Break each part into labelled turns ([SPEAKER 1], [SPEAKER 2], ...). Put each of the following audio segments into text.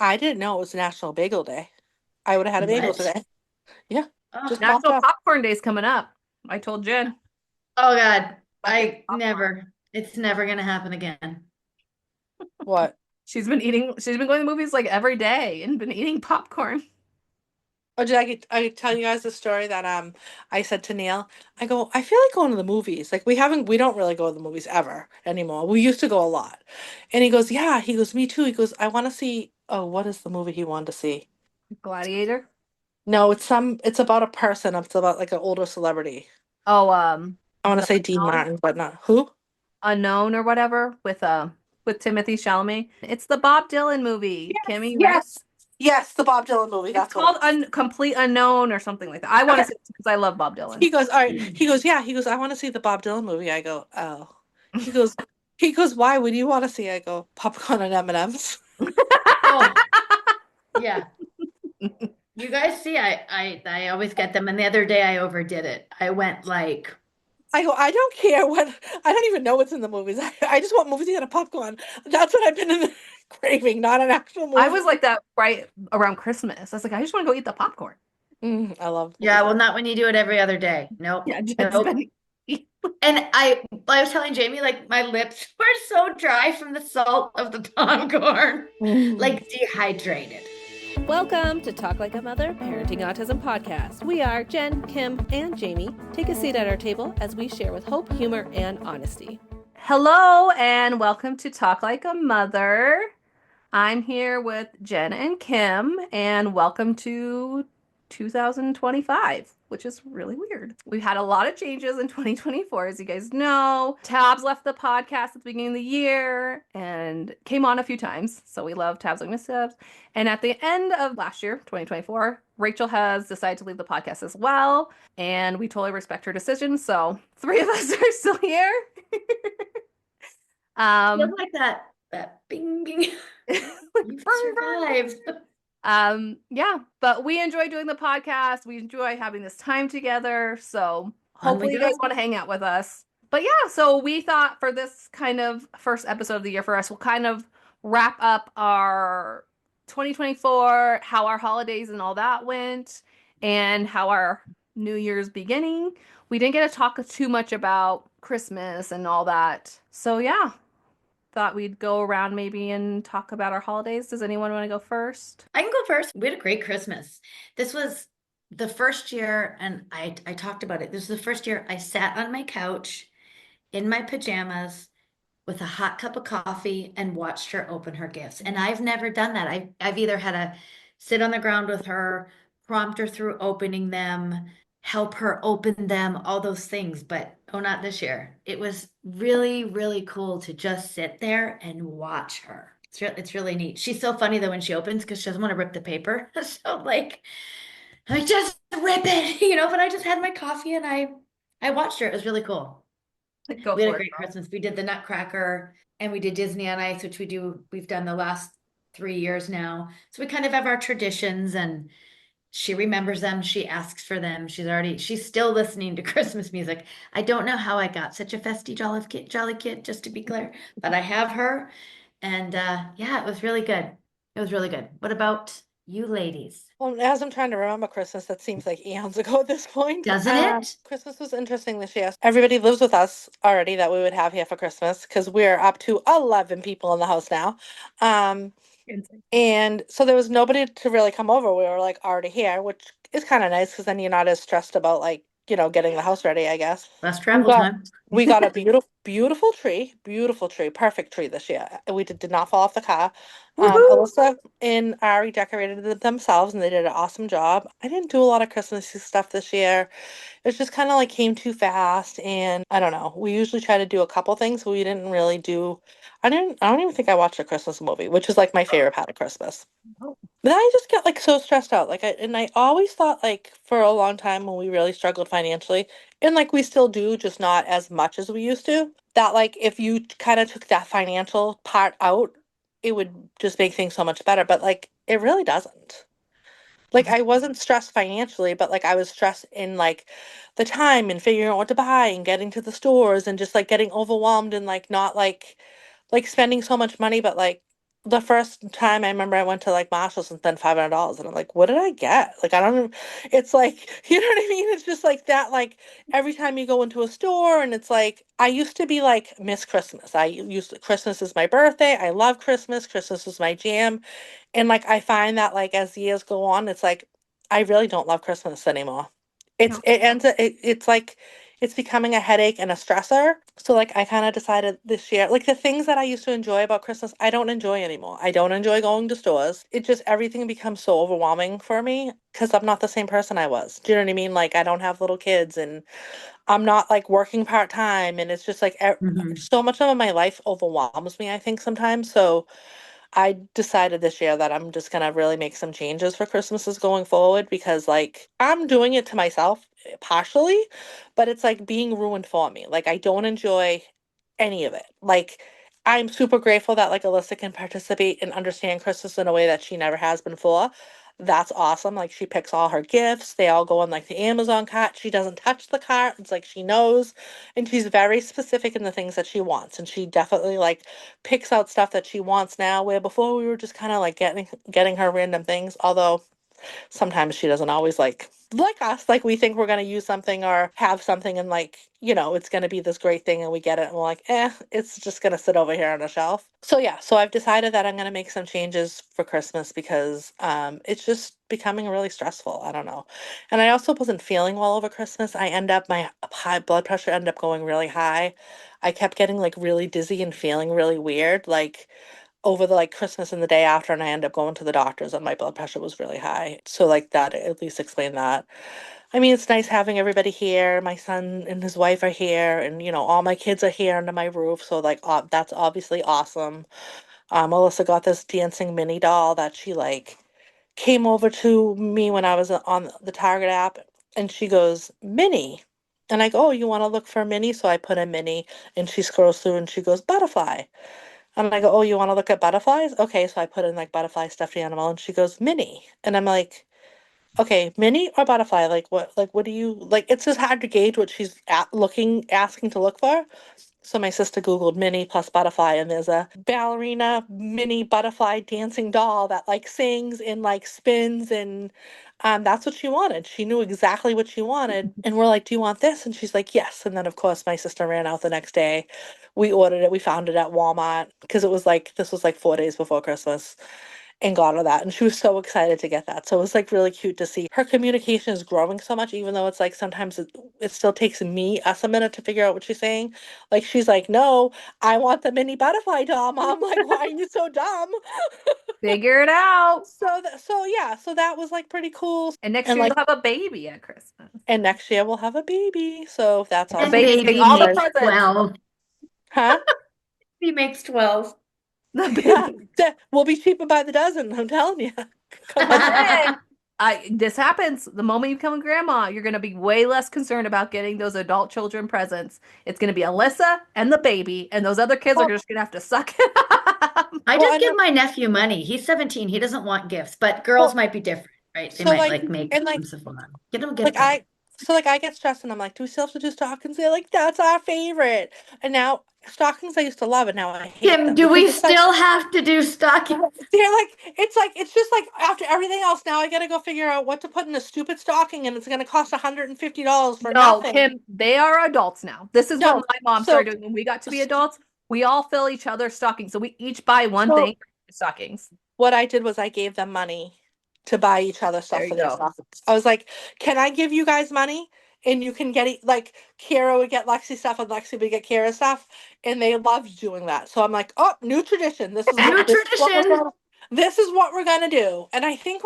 [SPEAKER 1] I didn't know it was National Bagel Day. I would have had a bagel
[SPEAKER 2] What?
[SPEAKER 1] today. Yeah,
[SPEAKER 2] Oh,
[SPEAKER 1] just popped
[SPEAKER 3] National
[SPEAKER 1] up.
[SPEAKER 3] Popcorn Day's coming up. I told Jen.
[SPEAKER 2] oh God.
[SPEAKER 3] Bucket
[SPEAKER 2] I
[SPEAKER 3] popcorn.
[SPEAKER 2] never. It's never gonna happen again.
[SPEAKER 1] What?
[SPEAKER 3] She's been going to movies like every day and been eating popcorn.
[SPEAKER 1] Oh, did I tell you guys the story that I said to Neil? I go, I feel like going to the movies. Like we don't really go to the movies ever anymore. We used to go a lot. And he goes, yeah. He goes, me too. He goes, I want to see. Oh, what is the movie he wanted to see?
[SPEAKER 3] Gladiator.
[SPEAKER 1] No, it's about a person. It's about like an older celebrity.
[SPEAKER 3] Oh,
[SPEAKER 1] I want to
[SPEAKER 3] the
[SPEAKER 1] say Dean
[SPEAKER 3] unknown,
[SPEAKER 1] Martin, but not who?
[SPEAKER 3] unknown or whatever with Timothy Chalamet. It's the Bob Dylan movie,
[SPEAKER 1] Yes,
[SPEAKER 3] Kimmy, right?
[SPEAKER 1] yes, yes, the Bob Dylan movie.
[SPEAKER 3] It's
[SPEAKER 1] That's what it
[SPEAKER 3] called
[SPEAKER 1] was.
[SPEAKER 3] Complete Unknown or something like that. I want to
[SPEAKER 1] Okay.
[SPEAKER 3] see it because I love Bob Dylan.
[SPEAKER 1] He goes, all right. He goes, yeah. He goes, I want to see the Bob Dylan movie. I go, oh. He goes, he goes, why would you want to see? I go, popcorn and M&Ms.
[SPEAKER 2] Oh, yeah. You guys see, I always get them, and the other day I overdid it. I went like,
[SPEAKER 1] I go, I don't care what. I don't even know what's in the movies. I just want movies to get a popcorn. That's what I've been in the craving, not an actual
[SPEAKER 3] I
[SPEAKER 1] movie.
[SPEAKER 3] was like that right around Christmas. I was like, I just want to go eat the popcorn.
[SPEAKER 1] I love
[SPEAKER 2] yeah,
[SPEAKER 1] movies.
[SPEAKER 2] well, not when you do it every other day. Nope,
[SPEAKER 3] Yeah, Jen's
[SPEAKER 2] nope.
[SPEAKER 3] been.
[SPEAKER 2] And I was telling Jamie, like my lips were so dry from the salt of the popcorn,
[SPEAKER 1] Mm.
[SPEAKER 2] like dehydrated.
[SPEAKER 4] Welcome to Talk Like a Mother Parenting Autism Podcast. We are Jen, Kim, and Jamie. Take a seat at our table as we share with hope, humor, and honesty.
[SPEAKER 3] Hello and welcome to Talk Like a Mother. I'm here with Jen and Kim, and welcome to 2025, which is really weird. We've had a lot of changes in 2024, as you guys know. Tabs left the podcast at the beginning of the year and came on a few times, so we love Tabs and Miss Tabs. And at the end of last year, 2024, Rachel has decided to leave the podcast as well, and we totally respect her decision. So three of us are still here.
[SPEAKER 2] Feels
[SPEAKER 3] um,
[SPEAKER 2] like that bing bing. You've
[SPEAKER 3] Burr, burr.
[SPEAKER 2] survived.
[SPEAKER 3] Yeah, but we enjoy doing the podcast. We enjoy having this time together. So
[SPEAKER 2] On we
[SPEAKER 3] hopefully you guys
[SPEAKER 2] go.
[SPEAKER 3] want to hang out with us. But yeah, so we thought for this kind of first episode of the year for us, we'll kind of wrap up our 2024, how our holidays and all that went, and how our New Year's beginning. We didn't get to talk too much about Christmas and all that. So yeah, thought we'd go around maybe and talk about our holidays. Does anyone want to go first?
[SPEAKER 2] I can go first. We had a great Christmas. This was the first year, and I talked about it. This was the first year I sat on my couch in my pajamas with a hot cup of coffee and watched her open her gifts. And I've never done that. I've either had to sit on the ground with her, prompt her through opening them, help her open them, all those things. But oh, not this year. It was really, really cool to just sit there and watch her. It's really neat. She's so funny though when she opens because she doesn't want to rip the paper. So like just rip it, but I just had my coffee and I watched her. It was really cool.
[SPEAKER 3] Go
[SPEAKER 2] We had a
[SPEAKER 3] for it,
[SPEAKER 2] great
[SPEAKER 3] girl.
[SPEAKER 2] Christmas. We did the Nutcracker and we did Disney on Ice, which we've done the last 3 years now. So we kind of have our traditions and she remembers them. She asks for them. She's still listening to Christmas music. I don't know how I got such a festy jolly kid, just to be clear, but I have her. And yeah, it was really good. It was really good. What about you ladies?
[SPEAKER 1] Well, as I'm trying to remember Christmas, that seems like eons ago at this point.
[SPEAKER 2] Doesn't it?
[SPEAKER 1] Christmas was interesting this year. Everybody lives with us already that we would have here for Christmas because we're up to 11 people in the house now. Um,
[SPEAKER 3] Insane.
[SPEAKER 1] and so there was nobody to really come over. We were like already here, which is kind of nice because then you're not as stressed about like, getting the house ready, I guess.
[SPEAKER 2] Less
[SPEAKER 1] We
[SPEAKER 2] travel
[SPEAKER 1] got
[SPEAKER 2] time.
[SPEAKER 1] we got a beautiful tree, perfect tree this year. We did not fall off the car.
[SPEAKER 3] Woohoo!
[SPEAKER 1] Alyssa and Ari decorated it themselves and they did an awesome job. I didn't do a lot of Christmassy stuff this year. It just kind of like came too fast and I don't know. We usually try to do a couple things, but we didn't really do I don't even think I watched a Christmas movie, which is like my favorite part of Christmas.
[SPEAKER 3] Oh,
[SPEAKER 1] Then I just get like so stressed out. And I always thought like for a long time when we really struggled financially, and like we still do, just not as much as we used to, that like if you kind of took that financial part out, it would just make things so much better. But like it really doesn't. Like I wasn't stressed financially, but like I was stressed in like the time and figuring out what to buy and getting to the stores and just like getting overwhelmed and like not like spending so much money, but like the first time I remember I went to like Marshalls and spent $500 and I'm like, what did I get? Like I don't even, it's like, you know what I mean? It's just like that, like every time you go into a store and it's like I used to be like Miss Christmas. Christmas is my birthday. I love Christmas. Christmas is my jam. And like I find that like as the years go on, it's like I really don't love Christmas anymore.
[SPEAKER 3] No.
[SPEAKER 1] It's like it's becoming a headache and a stressor. So like I kind of decided this year, like the things that I used to enjoy about Christmas, I don't enjoy anymore. I don't enjoy going to stores. It just everything becomes so overwhelming for me because I'm not the same person I was. Do you know what I mean? Like I don't have little kids and I'm not like working part-time and it's just like
[SPEAKER 2] Mhm.
[SPEAKER 1] so much of my life overwhelms me, I think sometimes. So I decided this year that I'm just gonna really make some changes for Christmases going forward because like I'm doing it to myself partially, but it's like being ruined for me. Like I don't enjoy any of it. Like I'm super grateful that like Alyssa can participate and understand Christmas in a way that she never has before. That's awesome. Like she picks all her gifts. They all go on like the Amazon cart. She doesn't touch the cart. It's like she knows and she's very specific in the things that she wants. And she definitely like picks out stuff that she wants now, where before we were just kind of like getting her random things. Although sometimes she doesn't always like us. Like we think we're gonna use something or have something, and like it's gonna be this great thing, and we get it, and we're like, it's just gonna sit over here on a shelf. So yeah, so I've decided that I'm gonna make some changes for Christmas because it's just becoming really stressful. I don't know, and I also wasn't feeling well over Christmas. My high blood pressure ended up going really high. I kept getting like really dizzy and feeling really weird, like over the like Christmas and the day after, and I ended up going to the doctors and my blood pressure was really high. So like that at least explained that. I mean, it's nice having everybody here. My son and his wife are here, and all my kids are here under my roof. So like that's obviously awesome. Alyssa got this dancing mini doll that she like came over to me when I was on the Target app, and she goes, Minnie. And I go, oh, you want to look for Minnie? So I put in Minnie, and she scrolls through and she goes, butterfly. And I go, oh, you want to look at butterflies? Okay, so I put in like butterfly stuffed animal, and she goes, Minnie. And I'm like, okay, Minnie or butterfly? What do you like? It's just hard to gauge what she's asking to look for. So my sister Googled Minnie plus butterfly, and there's a ballerina mini butterfly dancing doll that like sings and like spins, and that's what she wanted. She knew exactly what she wanted, and we're like, "Do you want this?" And she's like, "Yes." And then of course my sister ran out the next day. We ordered it. We found it at Walmart because this was like 4 days before Christmas and got her that. And she was so excited to get that. So it was like really cute to see her communication is growing so much, even though it's like sometimes it still takes us a minute to figure out what she's saying. Like she's like, no, I want the mini butterfly doll, Mom. Like, why are you so dumb?
[SPEAKER 3] Figure it out.
[SPEAKER 1] So yeah, so that was like pretty cool.
[SPEAKER 3] And next
[SPEAKER 1] And
[SPEAKER 3] year
[SPEAKER 1] like
[SPEAKER 3] you'll have a baby at Christmas.
[SPEAKER 1] and next year we'll have a baby. So that's
[SPEAKER 3] The
[SPEAKER 2] And
[SPEAKER 1] also
[SPEAKER 3] baby's getting
[SPEAKER 2] baby
[SPEAKER 3] all the
[SPEAKER 2] makes
[SPEAKER 3] presents.
[SPEAKER 2] 12.
[SPEAKER 1] huh?
[SPEAKER 2] He makes 12.
[SPEAKER 3] The
[SPEAKER 1] Yeah.
[SPEAKER 3] baby.
[SPEAKER 1] We'll be cheaper by the dozen, I'm telling you. Come
[SPEAKER 3] But
[SPEAKER 1] on.
[SPEAKER 3] then this happens the moment you become a grandma, you're going to be way less concerned about getting those adult children presents. It's going to be Alyssa and the baby, and those other kids are
[SPEAKER 1] Well,
[SPEAKER 3] just going to have to suck it up.
[SPEAKER 2] I
[SPEAKER 1] well,
[SPEAKER 2] just
[SPEAKER 1] I
[SPEAKER 2] give
[SPEAKER 1] know.
[SPEAKER 2] my nephew money. He's 17. He doesn't want gifts, but girls
[SPEAKER 1] Well,
[SPEAKER 2] might be different, right? They
[SPEAKER 1] so
[SPEAKER 2] might
[SPEAKER 1] like
[SPEAKER 2] like make
[SPEAKER 1] and
[SPEAKER 2] some
[SPEAKER 1] like
[SPEAKER 2] Sephora. Get him a gift
[SPEAKER 1] like
[SPEAKER 2] card.
[SPEAKER 1] I get stressed and I'm like, do we still have to do stockings? They're like, that's our favorite. And now stockings I used to love and now I hate
[SPEAKER 2] Kim,
[SPEAKER 1] them
[SPEAKER 2] do
[SPEAKER 1] because
[SPEAKER 2] we
[SPEAKER 1] it's like
[SPEAKER 2] still have to do stockings?
[SPEAKER 1] it's just like after everything else now I gotta go figure out what to put in a stupid stocking and it's gonna cost $150 for
[SPEAKER 3] No,
[SPEAKER 1] nothing.
[SPEAKER 3] Kim, they are adults now. This is what
[SPEAKER 1] No,
[SPEAKER 3] my mom
[SPEAKER 1] so
[SPEAKER 3] started doing when we got to be adults. We all fill each other's stockings. So we each buy one
[SPEAKER 1] so
[SPEAKER 3] thing for stockings.
[SPEAKER 1] what I did was I gave them money to buy each other
[SPEAKER 3] There
[SPEAKER 1] stuff
[SPEAKER 3] you
[SPEAKER 1] for their
[SPEAKER 3] go.
[SPEAKER 1] stockings. I was like, can I give you guys money? And you can get it like Kira would get Lexi stuff and Lexi would get Kira stuff. And they loved doing that. So I'm like, oh, new tradition.
[SPEAKER 2] New tradition.
[SPEAKER 1] This is what we're gonna do. And I think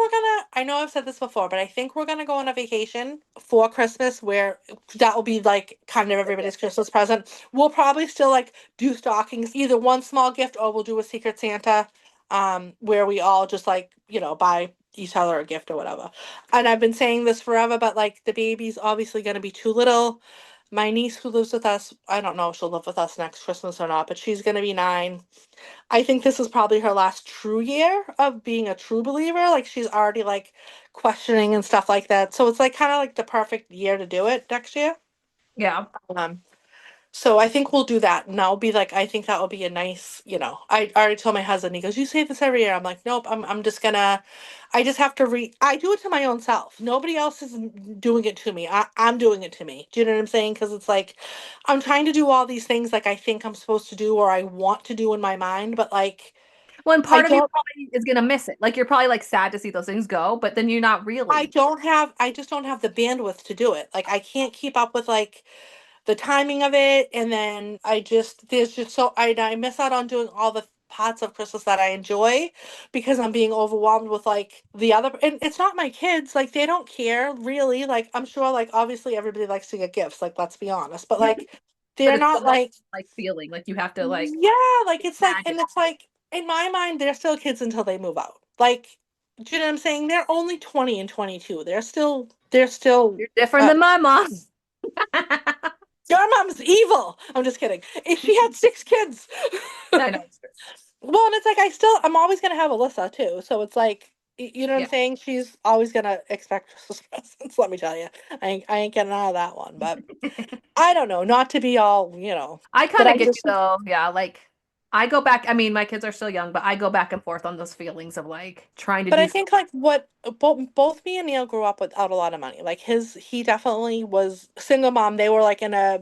[SPEAKER 1] I know I've said this before, but I think we're gonna go on a vacation for Christmas where that will be like kind of everybody's Christmas present. We'll probably still like do stockings, either one small gift or we'll do a Secret Santa where we all just like buy each other a gift or whatever. And I've been saying this forever, but like the baby's obviously going to be too little. My niece who lives with us, I don't know if she'll live with us next Christmas or not, but she's going to be 9. I think this is probably her last true year of being a true believer. Like she's already like questioning and stuff like that, so it's like kind of like the perfect year to do it next year.
[SPEAKER 3] Yeah.
[SPEAKER 1] um So I think we'll do that. And I'll be like, I think that will be a nice, I already told my husband, he goes, you say this every year. I'm like, nope, I'm just gonna, I just have to I do it to my own self. Nobody else is doing it to me. I'm doing it to me. Do you know what I'm saying? Because it's like, I'm trying to do all these things like I think I'm supposed to do or I want to do in my mind, but like,
[SPEAKER 3] Well, and
[SPEAKER 1] I
[SPEAKER 3] part of you
[SPEAKER 1] don't,
[SPEAKER 3] probably is gonna miss it. Like you're probably like sad to see those things go, but then you're not really.
[SPEAKER 1] I just don't have the bandwidth to do it. Like I can't keep up with like the timing of it, and then there's just I miss out on doing all the parts of Christmas that I enjoy because I'm being overwhelmed with like the other, and it's not my kids, like they don't care really, like I'm sure like obviously everybody likes to get gifts, like let's be honest, but like
[SPEAKER 3] But
[SPEAKER 1] they're
[SPEAKER 3] it's
[SPEAKER 1] not
[SPEAKER 3] still that
[SPEAKER 1] like
[SPEAKER 3] like feeling like you have to like
[SPEAKER 1] yeah, like it's like,
[SPEAKER 3] imagine.
[SPEAKER 1] and it's like in my mind they're still kids until they move out, like do you know what I'm saying? They're only 20 and 22. They're still
[SPEAKER 3] You're different
[SPEAKER 1] uh,
[SPEAKER 3] than my mom.
[SPEAKER 1] your mom's evil. I'm just kidding. If she had 6 kids.
[SPEAKER 3] I know.
[SPEAKER 1] Well, and it's like I'm always gonna have Alyssa too. So it's like you know what I'm
[SPEAKER 3] Yeah.
[SPEAKER 1] saying? She's always gonna expect Christmas presents, let me tell you. I ain't getting out of that one. But I don't know, not to be all.
[SPEAKER 3] I
[SPEAKER 1] But
[SPEAKER 3] kind of
[SPEAKER 1] I
[SPEAKER 3] get you
[SPEAKER 1] just
[SPEAKER 3] though. Yeah, like I go back. I mean, my kids are still young, but I go back and forth on those feelings of like trying to
[SPEAKER 1] but
[SPEAKER 3] do
[SPEAKER 1] I
[SPEAKER 3] something.
[SPEAKER 1] think like what both me and Neil grew up without a lot of money. Like he definitely was single mom. They were like in a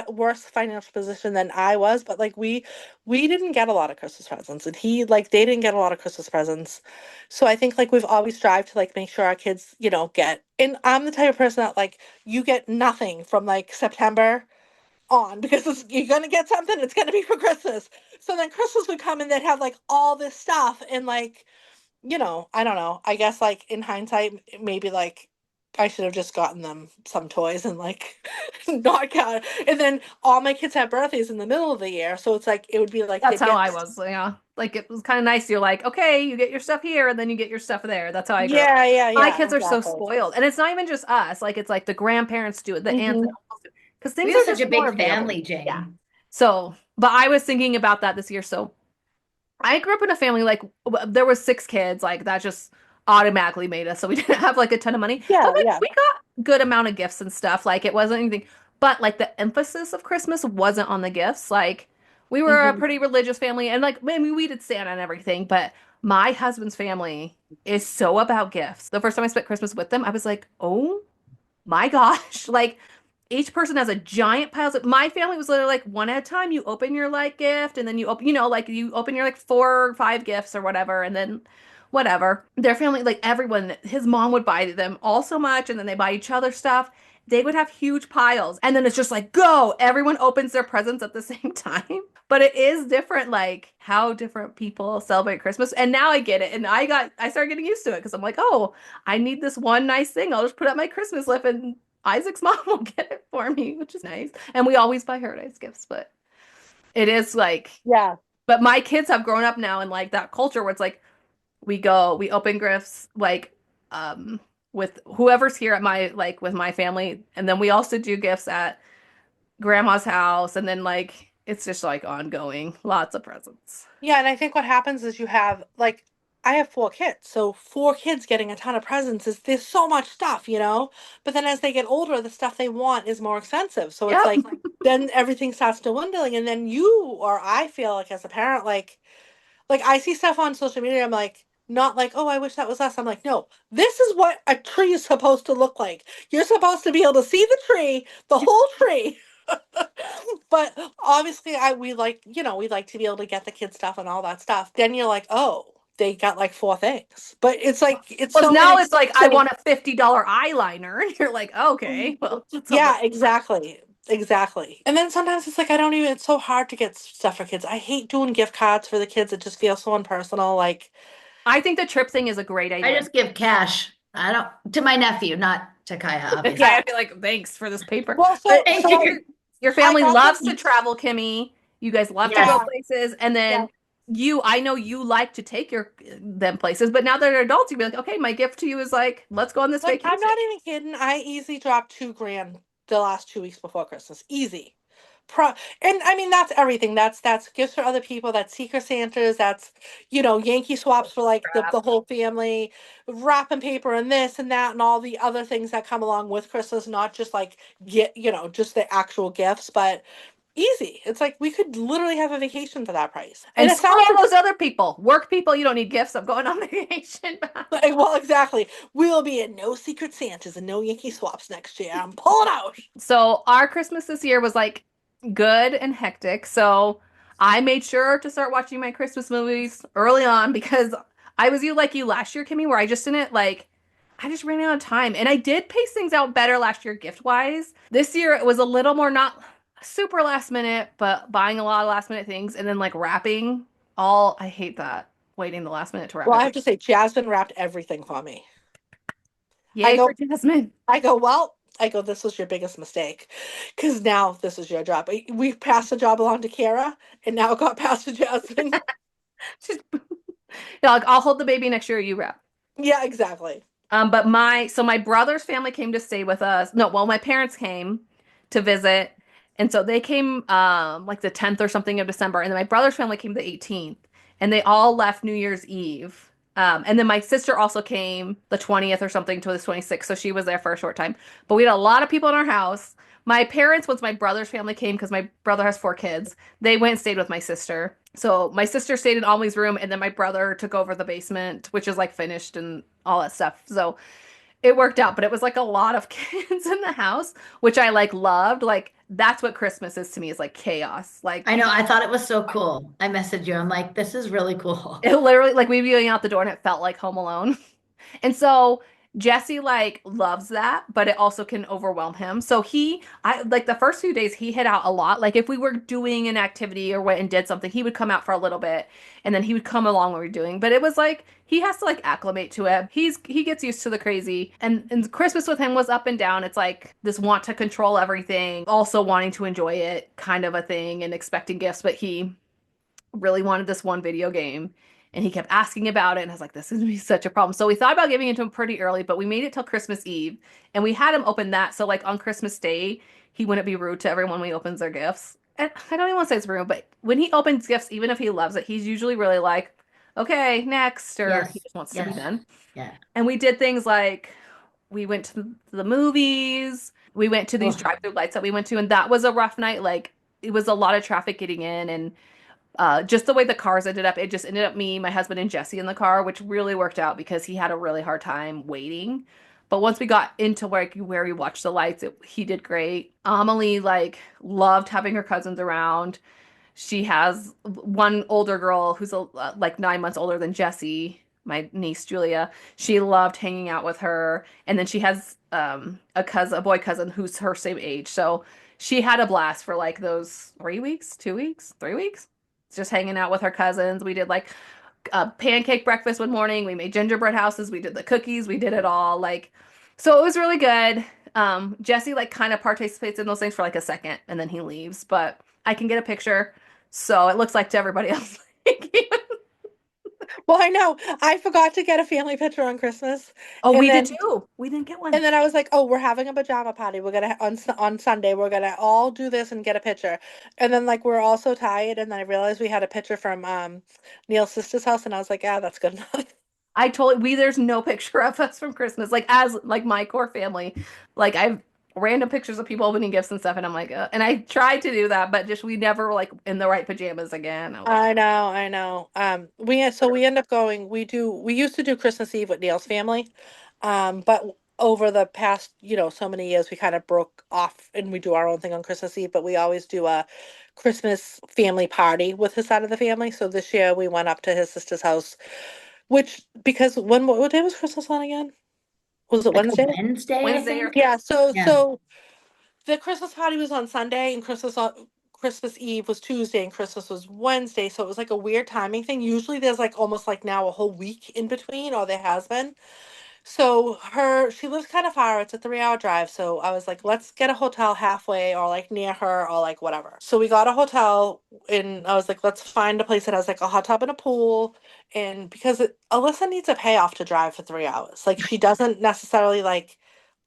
[SPEAKER 1] worse financial position than I was, but like we didn't get a lot of Christmas presents, and he like they didn't get a lot of Christmas presents. So I think like we've always strived to like make sure our kids get. And I'm the type of person that like you get nothing from like September on because you're gonna get something. It's gonna be for Christmas. So then Christmas would come and they'd have like all this stuff and like I don't know. I guess like in hindsight, maybe like I should have just gotten them some toys and like not count. And then all my kids have birthdays in the middle of the year, so it's like it would be like
[SPEAKER 3] That's
[SPEAKER 1] they'd
[SPEAKER 3] how
[SPEAKER 1] get
[SPEAKER 3] I was. Yeah, like it was kind of nice. You're like, okay, you get your stuff here, and then you get your stuff there. That's how I grew up.
[SPEAKER 1] yeah, yeah,
[SPEAKER 3] My
[SPEAKER 1] yeah,
[SPEAKER 3] kids are so
[SPEAKER 1] exactly.
[SPEAKER 3] spoiled, and it's not even just us. Like it's like the grandparents do it, the aunts and
[SPEAKER 1] Hmm.
[SPEAKER 3] uncles do, because
[SPEAKER 2] We
[SPEAKER 3] things
[SPEAKER 2] have
[SPEAKER 3] are
[SPEAKER 2] such
[SPEAKER 3] just
[SPEAKER 2] a
[SPEAKER 3] more
[SPEAKER 2] big
[SPEAKER 3] available.
[SPEAKER 2] family,
[SPEAKER 3] Yeah.
[SPEAKER 2] Jane.
[SPEAKER 3] So, but I was thinking about that this year. So I grew up in a family like there was 6 kids, like that just automatically made us so we didn't have like a ton of money. But
[SPEAKER 1] Yeah,
[SPEAKER 3] like
[SPEAKER 1] yeah.
[SPEAKER 3] we got good amount of gifts and stuff. Like it wasn't anything, but like the emphasis of Christmas wasn't on the gifts. Like we were a
[SPEAKER 1] Hmm.
[SPEAKER 3] pretty religious family and like I mean we did Santa and everything, but my husband's family is so about gifts. The first time I spent Christmas with them, I was like, "Oh my gosh." Like each person has a giant pile of my family was literally like one at a time. You open your like gift and then you open, like you open your like 4 or 5 gifts or whatever, and then whatever. Their family, like everyone, his mom would buy them all so much, and then they buy each other stuff. They would have huge piles, and then it's just like go. Everyone opens their presents at the same time. But it is different, like how different people celebrate Christmas. And now I get it, and I started getting used to it because I'm like, oh, I need this one nice thing. I'll just put up my Christmas list, and Isaac's mom will get it for me, which is nice. And we always buy her nice gifts, but it is like,
[SPEAKER 1] Yeah.
[SPEAKER 3] but my kids have grown up now in like that culture where it's like we open gifts like um with whoever's here at my like with my family, and then we also do gifts at grandma's house, and then like it's just like ongoing, lots of presents.
[SPEAKER 1] Yeah, and I think what happens is you have like I have 4 kids, so 4 kids getting a ton of presents is there's so much stuff. But then as they get older, the stuff they want is more expensive. So it's
[SPEAKER 3] Yep.
[SPEAKER 1] like then everything starts dwindling, and then you or I feel like as a parent, like I see stuff on social media, I'm like, not like, oh, I wish that was us. I'm like, no, this is what a tree is supposed to look like. You're supposed to be able to see the tree, the whole tree. But obviously we like to be able to get the kids stuff and all that stuff. Then you're like, oh, they got like 4 things. But it's like it's
[SPEAKER 3] Well,
[SPEAKER 1] so
[SPEAKER 3] now it's like I
[SPEAKER 1] inexpensive.
[SPEAKER 3] want a $50 eyeliner. And you're like, okay, well, that's a
[SPEAKER 1] Yeah,
[SPEAKER 3] lot.
[SPEAKER 1] exactly. Exactly. And then sometimes it's like I don't even it's so hard to get stuff for kids. I hate doing gift cards for the kids. It just feels so impersonal. Like
[SPEAKER 3] I think the trip thing is a great
[SPEAKER 2] I
[SPEAKER 3] idea.
[SPEAKER 2] just give cash. I don't to my nephew, not to Kaya, obviously.
[SPEAKER 3] I
[SPEAKER 1] yeah.
[SPEAKER 3] feel like thanks for this paper.
[SPEAKER 1] Well,
[SPEAKER 3] But
[SPEAKER 2] Thank
[SPEAKER 1] so
[SPEAKER 2] you.
[SPEAKER 3] your
[SPEAKER 1] I
[SPEAKER 3] family
[SPEAKER 1] got
[SPEAKER 3] loves
[SPEAKER 1] them.
[SPEAKER 3] to travel, Kimmy. You guys love to go
[SPEAKER 2] Yes.
[SPEAKER 1] Yeah,
[SPEAKER 3] places, and
[SPEAKER 1] yeah.
[SPEAKER 3] then I know you like to take them places, but now that they're adults, you'd be like, okay, my gift to you is like, let's go on this
[SPEAKER 1] Like I'm
[SPEAKER 3] vacation.
[SPEAKER 1] not even kidding. I easily dropped 2 grand the last 2 weeks before Christmas. Easy. Pro and I mean that's everything. That's gifts for other people. That's Secret Santas. That's Yankee swaps for like the whole family, wrapping paper and this and that and all the other things that come along with Christmas. Not just like get just the actual gifts, but Easy. It's like we could literally have a vacation for that price.
[SPEAKER 3] And
[SPEAKER 1] it
[SPEAKER 3] so
[SPEAKER 1] sounds
[SPEAKER 3] all those other people, work people, you don't need gifts. I'm going on vacation.
[SPEAKER 1] like, well, exactly. We'll be in no Secret Santas and no Yankee swaps next year. I'm pulling out.
[SPEAKER 3] So our Christmas this year was like good and hectic. So I made sure to start watching my Christmas movies early on because I was like you last year, Kimmy, where I just didn't like, I just ran out of time. And I did pace things out better last year gift wise. This year it was a little more not super last minute, but buying a lot of last minute things and then like wrapping all, I hate that. Waiting the last minute to wrap
[SPEAKER 1] Well, I have
[SPEAKER 3] everything.
[SPEAKER 1] to say, Jasmine wrapped everything for me. I
[SPEAKER 3] Yay for
[SPEAKER 1] go,
[SPEAKER 3] Jasmine.
[SPEAKER 1] this was your biggest mistake because now this is your job. We passed the job along to Kara and now it got passed to Jasmine.
[SPEAKER 3] She's, yeah, like, I'll hold the baby next year, you wrap.
[SPEAKER 1] Yeah, exactly.
[SPEAKER 3] But my brother's family came to stay with us. No, well, my parents came to visit, and so they came like the 10th or something of December, and then my brother's family came the 18th, and they all left New Year's Eve. And then my sister also came the 20th or something to the 26th, so she was there for a short time. But we had a lot of people in our house. My parents, once my brother's family came, because my brother has 4 kids, they went and stayed with my sister. So my sister stayed in Amelie's room, and then my brother took over the basement, which is like finished and all that stuff. So it worked out, but it was like a lot of kids in the house, which I like loved. Like that's what Christmas is to me, is like chaos. Like
[SPEAKER 2] I know. I thought it was so cool. I messaged you. I'm like, this is really cool.
[SPEAKER 3] it literally, like we'd be going out the door and it felt like Home Alone. And so Jesse like loves that, but it also can overwhelm him. So I like the first few days he hid out a lot. Like if we were doing an activity or went and did something, he would come out for a little bit and then he would come along when we were doing. But it was like he has to like acclimate to it. He gets used to the crazy. And Christmas with him was up and down. It's like this want to control everything, also wanting to enjoy it kind of a thing and expecting gifts, but he really wanted this one video game and he kept asking about it and I was like, this is gonna be such a problem. So we thought about giving it to him pretty early, but we made it till Christmas Eve and we had him open that. So like on Christmas Day, he wouldn't be rude to everyone when he opens their gifts. And I don't even want to say it's rude, but when he opens gifts, even if he loves it, he's usually really like, okay, next, or he
[SPEAKER 2] Yes.
[SPEAKER 3] just wants to be
[SPEAKER 2] Yes.
[SPEAKER 3] done.
[SPEAKER 2] Yeah.
[SPEAKER 3] And we did things like we went to the movies, we went to these
[SPEAKER 2] Oh,
[SPEAKER 3] drive-through lights that we went to, and that was a rough night. Like it was a lot of traffic getting in and just the way the cars ended up, it just ended up me, my husband, and Jesse in the car, which really worked out because he had a really hard time waiting. But once we got into where we watched the lights, he did great. Amelie like loved having her cousins around. She has one older girl who's like 9 months older than Jesse, my niece Julia. She loved hanging out with her, and then she has a boy cousin who's her same age. So she had a blast for like those 3 weeks, 2 weeks, 3 weeks, just hanging out with her cousins. We did like a pancake breakfast one morning. We made gingerbread houses. We did the cookies. We did it all. Like, so it was really good. Jesse like kind of participates in those things for like a second and then he leaves, but I can get a picture. So it looks like to everybody else.
[SPEAKER 1] Well, I know. I forgot to get a family picture on Christmas.
[SPEAKER 3] Oh,
[SPEAKER 1] And
[SPEAKER 3] we did
[SPEAKER 1] then
[SPEAKER 3] too. We didn't get one.
[SPEAKER 1] and then I was like, "Oh, we're having a pajama party. We're gonna on Sunday. We're gonna all do this and get a picture." And then like we're all so tired, and then I realized we had a picture from Neil's sister's house, and I was like, "Ah, that's good enough."
[SPEAKER 3] There's no picture of us from Christmas, like as like my core family. Like I've random pictures of people opening gifts and stuff, and I'm like, and I tried to do that, but just we never were like in the right pajamas again. I was like,
[SPEAKER 1] I know, I know. We end up going. We used to do Christmas Eve with Neil's family, but over the past so many years we kind of broke off and we do our own thing on Christmas Eve. But we always do a Christmas family party with his side of the family. So this year we went up to his sister's house, which because what day was Christmas on again? Was it
[SPEAKER 2] like a
[SPEAKER 1] Wednesday?
[SPEAKER 2] Wednesday, I
[SPEAKER 3] Wednesday or
[SPEAKER 2] think.
[SPEAKER 1] Yeah. So
[SPEAKER 2] Yeah.
[SPEAKER 1] so the Christmas party was on Sunday and Christmas Eve was Tuesday and Christmas was Wednesday, so it was like a weird timing thing. Usually there's like almost like now a whole week in between, or there has been. So she lives kind of far. It's a 3-hour drive. So I was like, let's get a hotel halfway or like near her or like whatever. So we got a hotel and I was like, let's find a place that has like a hot tub and a pool. And because Alyssa needs a payoff to drive for 3 hours. Like she doesn't necessarily like,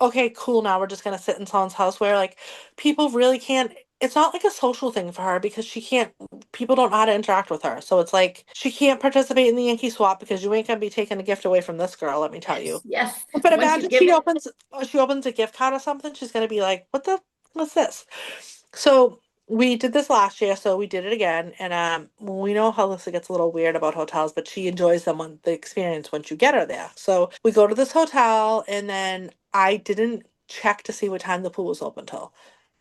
[SPEAKER 1] okay, cool, now we're just gonna sit in someone's house where like people really can't. It's not like a social thing for her because she can't, people don't know how to interact with her. So it's like she can't participate in the Yankee swap because you ain't gonna be taking a gift away from this girl, let me tell
[SPEAKER 2] Yes.
[SPEAKER 1] you.
[SPEAKER 2] Yes.
[SPEAKER 1] But
[SPEAKER 2] Once you
[SPEAKER 1] imagine
[SPEAKER 2] give it.
[SPEAKER 1] she opens a gift card or something, she's gonna be like, what's this? So we did this last year, so we did it again. And we know how Alyssa gets a little weird about hotels, but she enjoys them when the experience once you get her there. So we go to this hotel, and then I didn't check to see what time the pool was open till.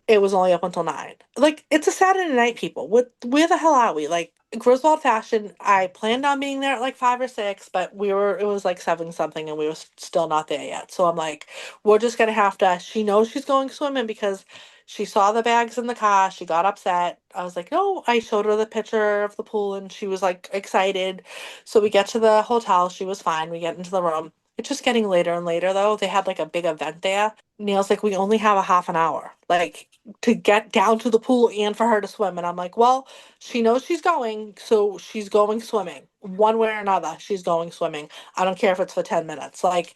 [SPEAKER 1] It was only up until 9. Like, it's a Saturday night, people. Where the hell are we? Like, Griswold Fashion, I planned on being there at like 5 or 6, but it was like 7 something and we were still not there yet. So I'm like, we're just gonna have to, she knows she's going swimming because she saw the bags in the car. She got upset. I was like, no, I showed her the picture of the pool and she was like excited. So we get to the hotel. She was fine. We get into the room. It's just getting later and later though. They had like a big event there. Neil's like, we only have a half an hour, like to get down to the pool and for her to swim. And I'm like, well, she knows she's going, so she's going swimming. One way or another, she's going swimming. I don't care if it's for 10 minutes. Like,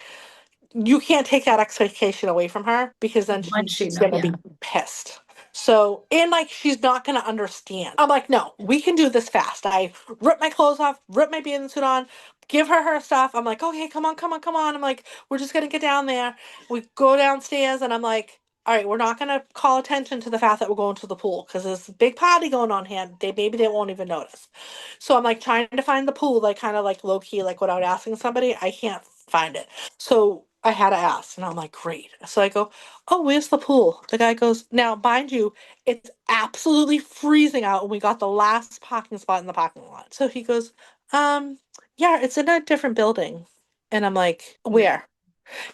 [SPEAKER 1] you can't take that expectation away from her because then
[SPEAKER 2] Once she
[SPEAKER 1] she's
[SPEAKER 2] know,
[SPEAKER 1] gonna
[SPEAKER 2] yeah.
[SPEAKER 1] be pissed. So, and like she's not gonna understand. I'm like, no, we can do this fast. I rip my clothes off, rip my bathing suit on, give her stuff. I'm like, okay, come on, come on, come on. I'm like, we're just gonna get down there. We go downstairs, and I'm like, all right, we're not gonna call attention to the fact that we're going to the pool because there's a big party going on here. Maybe they won't even notice. So I'm like trying to find the pool, like kind of like low key, like without asking somebody. I can't find it. So I had to ask, and I'm like, great. So I go, oh, where's the pool? The guy goes, now, mind you, it's absolutely freezing out, and we got the last parking spot in the parking lot. So he goes, um, yeah, it's in a different building. And I'm like, where?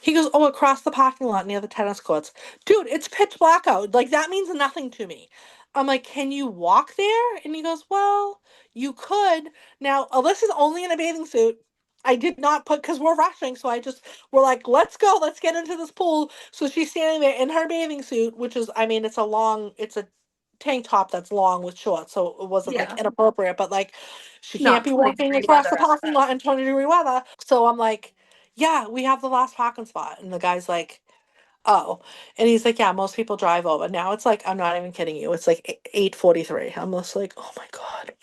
[SPEAKER 1] He goes, oh, across the parking lot near the tennis courts. Dude, it's pitch black out. Like, that means nothing to me. I'm like, can you walk there? And he goes, well, you could. Now, Alyssa's only in a bathing suit. I did not put, because we're rushing. So we're like, let's go. Let's get into this pool. So she's standing there in her bathing suit, which is, I mean, it's a tank top that's long with shorts. So it wasn't like
[SPEAKER 3] Yeah.
[SPEAKER 1] inappropriate, but like, she can't
[SPEAKER 3] Not
[SPEAKER 1] be
[SPEAKER 3] 20
[SPEAKER 1] walking
[SPEAKER 3] degree
[SPEAKER 1] across the
[SPEAKER 3] weather.
[SPEAKER 1] parking lot in 20-degree weather. So I'm like, yeah, we have the last parking spot. And the guy's like, oh. And he's like, yeah, most people drive over. Now it's like, I'm not even kidding you. It's like 8:43. I'm just like, oh my God.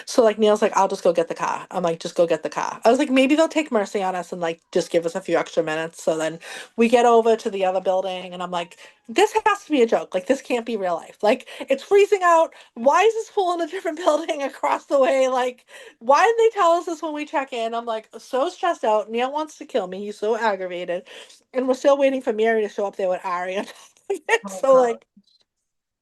[SPEAKER 1] So like Neil's like, I'll just go get the car. I'm like, just go get the car. I was like, maybe they'll take mercy on us and like just give us a few extra minutes. So then we get over to the other building and I'm like, this has to be a joke. Like, this can't be real life. Like, it's freezing out. Why is this pool in a different building across the way? Like, why did they tell us this when we check in? I'm like so stressed out. Neil wants to kill me. He's so aggravated. And we're still waiting for Mary to show up there with Ari.
[SPEAKER 2] Oh,
[SPEAKER 1] So
[SPEAKER 2] God.
[SPEAKER 1] like,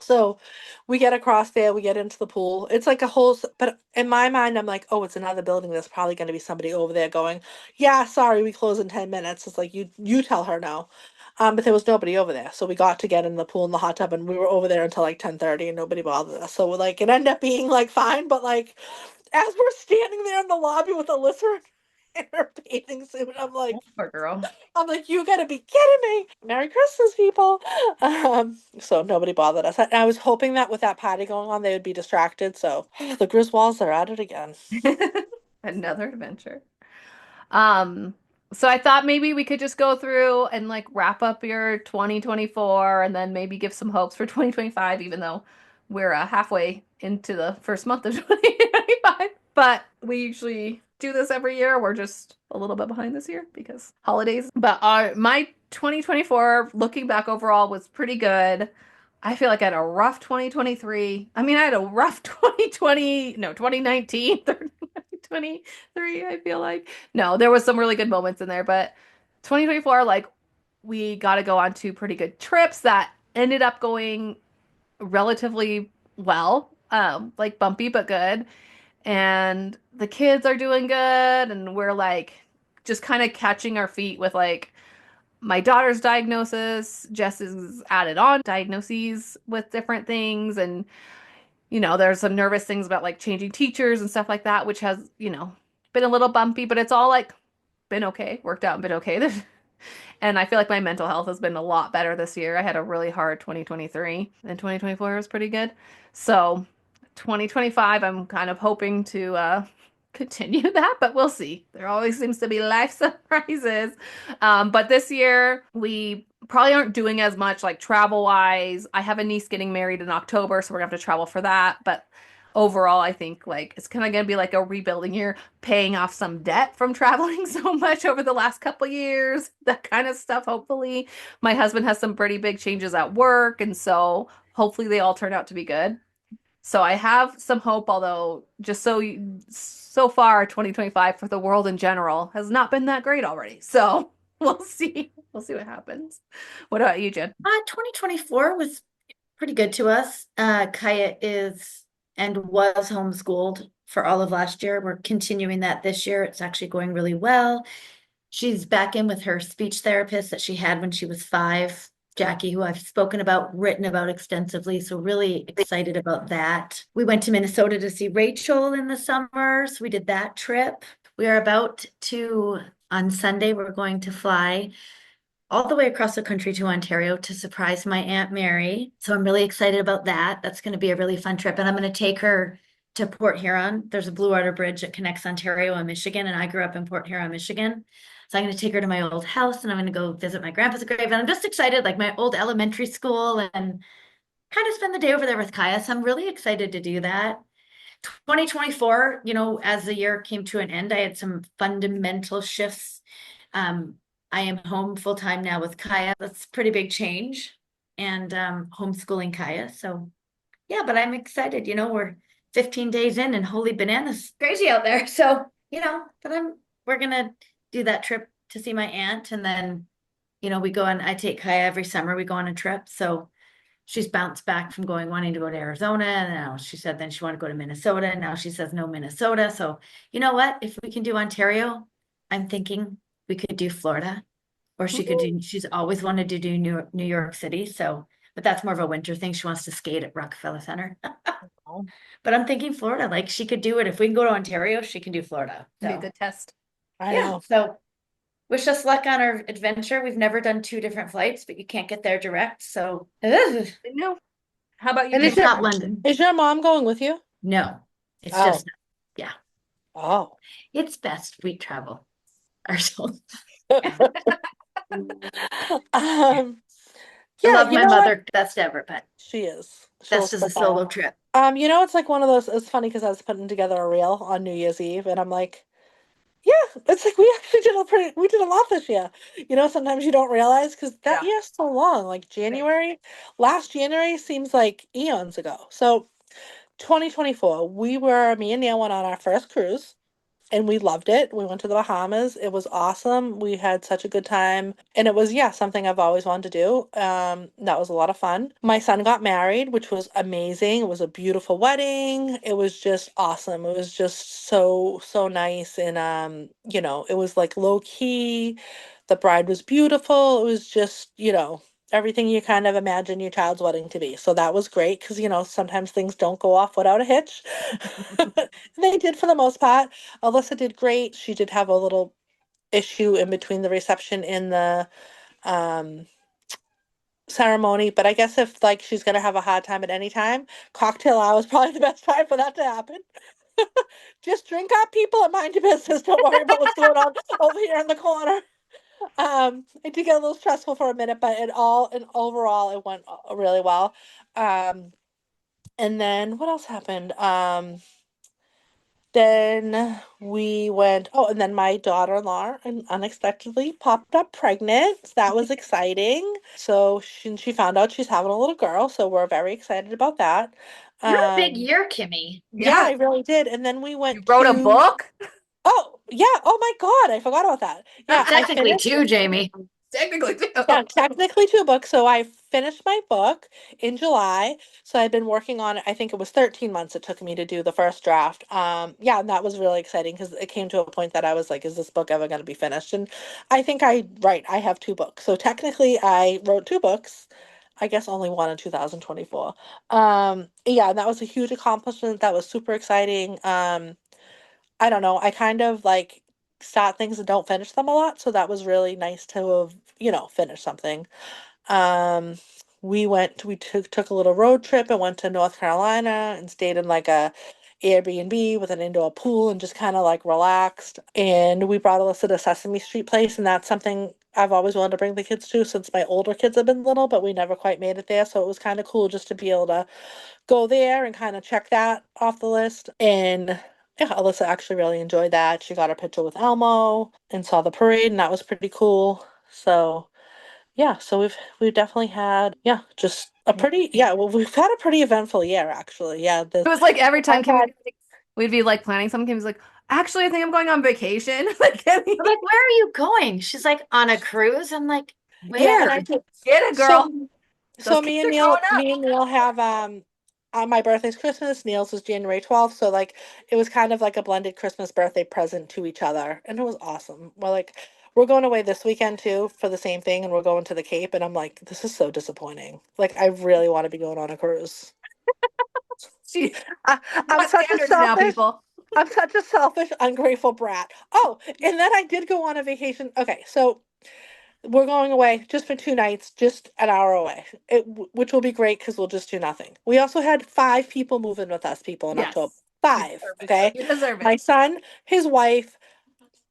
[SPEAKER 1] so we get across there, we get into the pool. It's like a whole, but in my mind, I'm like, oh, it's another building. There's probably going to be somebody over there going, yeah, sorry, we close in 10 minutes. It's like, you tell her no. But there was nobody over there. So we got to get in the pool in the hot tub and we were over there until like 10:30 and nobody bothered us. So we're like, it ended up being like fine. But like, as we're standing there in the lobby with Alyssa in her bathing suit,
[SPEAKER 3] Poor girl.
[SPEAKER 1] I'm like, you gotta be kidding me. Merry Christmas, people. So nobody bothered us. I was hoping that with that party going on, they would be distracted. So the Griswolds are at it again.
[SPEAKER 3] Another adventure. Um, so I thought maybe we could just go through and like wrap up your 2024 and then maybe give some hopes for 2025, even though we're halfway into the first month of 2025. But we usually do this every year. We're just a little bit behind this year because holidays. But my 2024, looking back overall, was pretty good. I feel like I had a rough 2023. I mean, I had a rough 2020, no, 2019, 2023, I feel like. No, there was some really good moments in there, but 2024, like we got to go on two pretty good trips that ended up going relatively well, like bumpy but good. And the kids are doing good, and we're like just kind of catching our feet with like my daughter's diagnosis. Jess is added on diagnoses with different things, and there's some nervous things about like changing teachers and stuff like that, which has, been a little bumpy, but it's all like been okay, worked out and been okay. And I feel like my mental health has been a lot better this year. I had a really hard 2023 and 2024 was pretty good. So 2025, I'm kind of hoping to continue that, but we'll see. There always seems to be life surprises. But this year, we probably aren't doing as much like travel wise. I have a niece getting married in October, so we're gonna have to travel for that. But overall, I think like it's kind of gonna be like a rebuilding year, paying off some debt from traveling so much over the last couple years, that kind of stuff. Hopefully, my husband has some pretty big changes at work, and so hopefully they all turn out to be good. So I have some hope, although just so far 2025 for the world in general has not been that great already. So we'll see. We'll see what happens. What about you, Jen?
[SPEAKER 2] 2024 was pretty good to us. Kaya is and was homeschooled for all of last year. We're continuing that this year. It's actually going really well. She's back in with her speech therapist that she had when she was 5, Jackie, who I've spoken about, written about extensively. So really excited about that. We went to Minnesota to see Rachel in the summer. So we did that trip. We are about to, on Sunday, we're going to fly all the way across the country to Ontario to surprise my Aunt Mary. So I'm really excited about that. That's going to be a really fun trip. And I'm going to take her to Port Huron. There's a Blue Water Bridge that connects Ontario and Michigan. And I grew up in Port Huron, Michigan. So I'm going to take her to my old house and I'm going to go visit my grandpa's grave. And I'm just excited, like my old elementary school, and kind of spend the day over there with Kaya. So I'm really excited to do that. 2024, as the year came to an end, I had some fundamental shifts. I am home full time now with Kaya. That's a pretty big change, and homeschooling Kaya. So yeah, but I'm excited. We're 15 days in, and holy bananas, crazy out there. So but we're gonna do that trip to see my aunt, and then we go on. I take Kaya every summer. We go on a trip. So she's bounced back from wanting to go to Arizona. And now she said then she wanted to go to Minnesota. And now she says no Minnesota. So you know what? If we can do Ontario, I'm thinking we could do Florida, or she's always wanted to do New York City. So, but that's more of a winter thing. She wants to skate at Rockefeller Center. But I'm thinking Florida, like she could do it. If we can go to Ontario, she can do Florida.
[SPEAKER 3] Be a
[SPEAKER 2] So
[SPEAKER 3] good test.
[SPEAKER 1] I
[SPEAKER 2] yeah,
[SPEAKER 1] know.
[SPEAKER 2] so wish us luck on our adventure. We've never done 2 different flights, but you can't get there direct. So
[SPEAKER 3] No. How about you,
[SPEAKER 1] And
[SPEAKER 3] Kim?
[SPEAKER 1] is your,
[SPEAKER 2] not London.
[SPEAKER 1] is your mom going with you?
[SPEAKER 2] No, it's
[SPEAKER 1] Oh.
[SPEAKER 2] just
[SPEAKER 1] Oh.
[SPEAKER 2] it's best we travel ourselves.
[SPEAKER 1] I
[SPEAKER 2] I love my
[SPEAKER 1] what?
[SPEAKER 2] mother best ever, but
[SPEAKER 1] She is.
[SPEAKER 2] best is a solo trip.
[SPEAKER 1] It's like one of those, it's funny because I was putting together a reel on New Year's Eve and I'm like, yeah, it's like we actually we did a lot this year. Sometimes you don't realize because that year's so long. Like last January seems like eons ago. So 2024, me and Neil went on our first cruise. And we loved it. We went to the Bahamas. It was awesome. We had such a good time. And it was, yeah, something I've always wanted to do. That was a lot of fun. My son got married, which was amazing. It was a beautiful wedding. It was just awesome. It was just so, so nice. And, it was like low key. The bride was beautiful. It was just, everything you kind of imagine your child's wedding to be. So that was great because, sometimes things don't go off without a hitch. They did for the most part. Alyssa did great. She did have a little issue in between the reception and the um, ceremony, but I guess if like she's gonna have a hard time at any time, cocktail hour is probably the best time for that to happen. Just drink up, people, and mind your business. Don't worry about what's going on over here in the corner. It did get a little stressful for a minute, but and overall it went really well. And then what else happened? Then we went, and then my daughter-in-law unexpectedly popped up pregnant. That was exciting. So she found out she's having a little girl, so we're very excited about that.
[SPEAKER 2] You're a big year, Kimmy.
[SPEAKER 1] Yeah, I really did. And then we went
[SPEAKER 3] You wrote a book?
[SPEAKER 1] Oh, yeah. Oh my God, I forgot about that. Yeah, I
[SPEAKER 2] Technically
[SPEAKER 1] finished.
[SPEAKER 2] too, Jamie.
[SPEAKER 3] Technically, too.
[SPEAKER 1] Yeah, technically 2 books. So I finished my book in July. So I've been working on it. I think it was 13 months it took me to do the first draft. Yeah, and that was really exciting because it came to a point that I was like, is this book ever going to be finished? And I think I have 2 books. So technically I wrote 2 books. I guess only one in 2024. Yeah, and that was a huge accomplishment. That was super exciting. I don't know. I kind of like start things and don't finish them a lot, so that was really nice to have, finished something. Um, we took a little road trip and went to North Carolina and stayed in like a Airbnb with an indoor pool and just kind of like relaxed. And we brought Alyssa to Sesame Street Place, and that's something I've always wanted to bring the kids to since my older kids have been little, but we never quite made it there. So it was kind of cool just to be able to go there and kind of check that off the list. And yeah, Alyssa actually really enjoyed that. She got a picture with Elmo and saw the parade, and that was pretty cool. So yeah, so we've definitely had just a pretty we've had a pretty eventful year actually. Yeah,
[SPEAKER 3] It was like every time
[SPEAKER 1] I've
[SPEAKER 3] Kim
[SPEAKER 1] had
[SPEAKER 3] we'd be like planning something, Kim was like, actually, I think I'm going on vacation. Like,
[SPEAKER 2] I'm like, where are you going? She's like, on a cruise. I'm like,
[SPEAKER 1] yeah, and
[SPEAKER 2] where?
[SPEAKER 1] I did.
[SPEAKER 3] get it,
[SPEAKER 1] So
[SPEAKER 3] girl.
[SPEAKER 1] so
[SPEAKER 3] Those kids are growing up.
[SPEAKER 1] me and Neil have my birthday's Christmas, Neil's was January 12th, so like it was kind of like a blended Christmas birthday present to each other, and it was awesome. We're going away this weekend too for the same thing, and we're going to the Cape, and I'm like, this is so disappointing. Like I really want to be going on a cruise.
[SPEAKER 3] She
[SPEAKER 1] I, I'm
[SPEAKER 3] got
[SPEAKER 1] such a
[SPEAKER 3] standards now,
[SPEAKER 1] selfish,
[SPEAKER 3] people.
[SPEAKER 1] I'm such a selfish, ungrateful brat. Oh, and then I did go on a vacation. Okay, so we're going away just for 2 nights, just an hour away, which will be great because we'll just do nothing. We also had 5 people move in with us, people in October.
[SPEAKER 3] Yes. You
[SPEAKER 1] 5,
[SPEAKER 3] deserve it.
[SPEAKER 1] okay?
[SPEAKER 3] You deserve
[SPEAKER 1] My
[SPEAKER 3] it.
[SPEAKER 1] son, his wife,